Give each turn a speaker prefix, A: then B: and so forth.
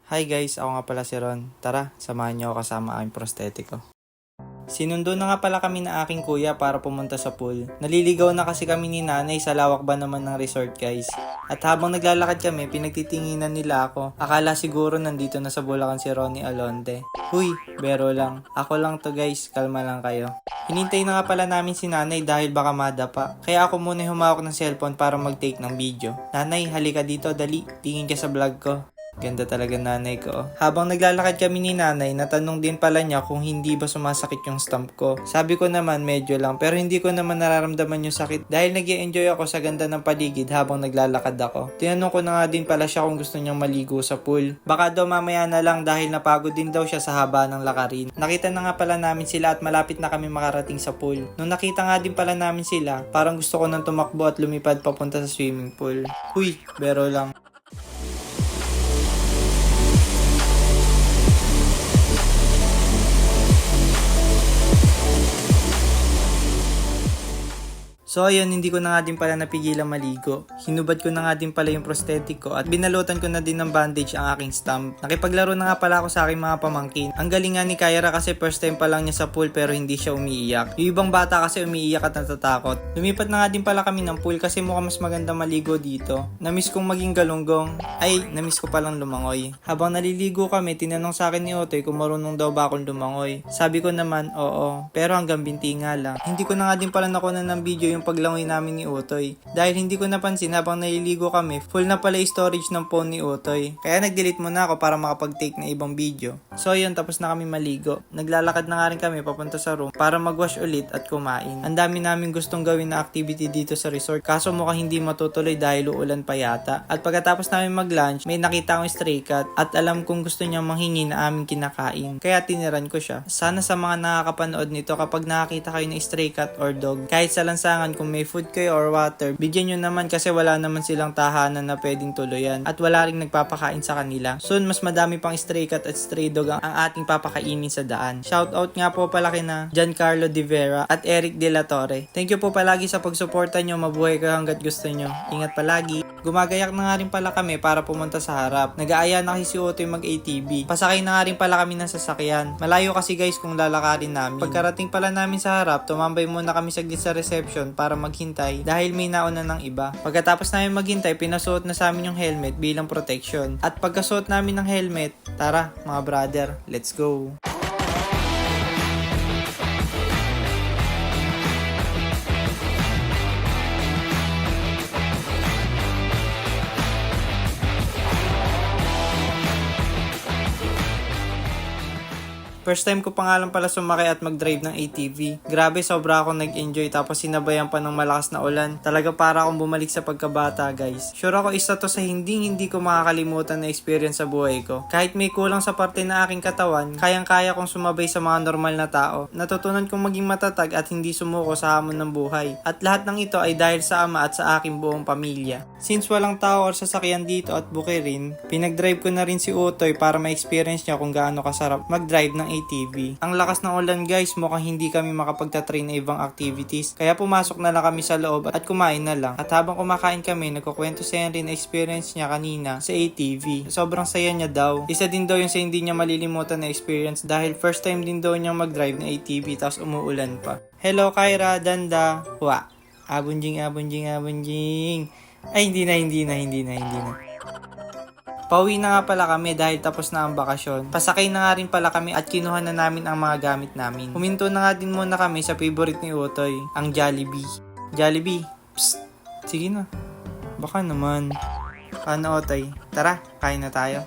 A: Hi guys, ako nga pala si Ron. Tara, samahan niyo ako kasama aking prostetiko. Sinundo na nga pala kami na aking kuya para pumunta sa pool. Naliligaw na kasi kami ni nanay sa lawak ba naman ng resort guys. At habang naglalakad kami, pinagtitinginan nila ako. Akala siguro nandito na sa Bulacan si Ronnie Alonte. Huy, bero lang. Ako lang to guys, kalma lang kayo. Hinintay na nga pala namin si nanay dahil baka madapa. Kaya ako muna humawak ng cellphone para mag-take ng video. Nanay, halika dito, dali. Tingin ka sa vlog ko. Ganda talaga nanay ko. Habang naglalakad kami ni nanay, natanong din pala niya kung hindi ba sumasakit yung stump ko. Sabi ko naman medyo lang, pero hindi ko naman nararamdaman yung sakit dahil nag-i-enjoy ako sa ganda ng paligid habang naglalakad ako. Tinanong ko na nga din pala siya kung gusto niyang maligo sa pool. Baka daw mamaya na lang dahil napagod din daw siya sa haba ng lakarin. Nakita na nga pala namin sila at malapit na kami makarating sa pool. Nung nakita nga din pala namin sila, parang gusto ko nang tumakbo at lumipad papunta sa swimming pool. Huy, bero lang. So ayun, hindi ko na nga din pala napigilang maligo. Hinubad ko na nga din pala yung prosthetic ko at binalutan ko na din ng bandage ang aking stump. Nakipaglaro na nga pala ako sa aking mga pamangkin. Ang galing nga ni Kyra kasi first time pa lang niya sa pool pero hindi siya umiiyak. Yung ibang bata kasi umiiyak at natatakot. Lumipat na nga din pala kami ng pool kasi mukhang mas maganda maligo dito. Namiss kong maging galunggong. Ay, namiss ko palang lumangoy. Habang naliligo kami, tinanong sa akin ni Otoy kung marunong daw ba akong lumangoy. Sabi ko naman, oo. Pero hanggang binti nga lang. Hindi ko na nga din pala nakuha ng video yung paglangoy namin ni Utoy. Dahil hindi ko napansin habang naliligo kami, full na pala yung storage ng phone ni Utoy. Kaya nag-delete muna ako para makapag-take na ibang video. So yun, tapos na kami maligo. Naglalakad na nga rin kami papunta sa room para mag-wash ulit at kumain. Ang dami namin gustong gawin na activity dito sa resort, kaso mukhang hindi matutuloy dahil uulan pa yata. At pagkatapos namin mag-lunch, may nakita akong stray cat at alam kong gusto niya manghingi na aming kinakain. Kaya tiniran ko siya. Sana sa mga nakakapanood nito, kapag nakakita kayo ng stray cat or dog, kahit sa lansangan kung may food kayo or water, bigyan nyo naman kasi wala naman silang tahanan na pwedeng tuluyan at wala ring nagpapakain sa kanila. Soon, mas madami pang stray cat at stray dog ang ating papakainin sa daan. Shoutout nga po pala kina Giancarlo De Vera at Eric De La Torre. Thank you po palagi sa pagsuporta nyo. Mabuhay kayo hanggat gusto nyo. Ingat palagi. Gumagayak na nga rin pala kami para pumunta sa harap. Nag-aaya na kasi si Otoy mag-ATV. Pasakay na nga rin pala kami ng sasakyan. Malayo kasi guys kung lalakarin namin. Pagkarating pala namin sa harap, tumambay muna kami saglit sa reception para maghintay dahil may nauna ng iba. Pagkatapos namin maghintay, pinasuot na sa amin yung helmet bilang protection. At pagkasuot namin ng helmet, tara mga brother, let's go! First time ko pa nga lang pala sumakay at mag-drive ng ATV. Grabe, sobra akong nag-enjoy tapos sinabayan pa ng malakas na ulan. Talaga para akong bumalik sa pagkabata guys. Sure ako isa to sa hindi ko makakalimutan na experience sa buhay ko. Kahit may kulang sa parte na aking katawan, kayang-kaya kong sumabay sa mga normal na tao. Natutunan kong maging matatag at hindi sumuko sa hamon ng buhay. At lahat ng ito ay dahil sa ama at sa aking buong pamilya. Since walang tao or sasakyan dito at bukirin, pinag-drive ko na rin si Utoy para ma-experience niya kung gaano kasarap mag-drive ng ATV. Ang lakas ng ulan guys, mukhang hindi kami makapagta-train na ibang activities. Kaya pumasok na lang kami sa loob at kumain na lang. At habang kumakain kami, nagkukwento si Henry na experience niya kanina sa ATV. Sobrang saya niya daw. Isa din daw yung sa hindi niya malilimutan na experience dahil first time din daw niya mag-drive na ATV tapos umuulan pa. Hello Kyra, Danda. Wa. Abunjing. Ay, hindi na. Pauwi na nga pala kami dahil tapos na ang bakasyon. Pasakay na nga rin pala kami at kinuha na namin ang mga gamit namin. Huminto na nga din muna kami sa favorite ni Utoy, ang Jollibee. Jollibee, psst, sige na. Baka naman. Paano Otoy? Tara, kain na tayo.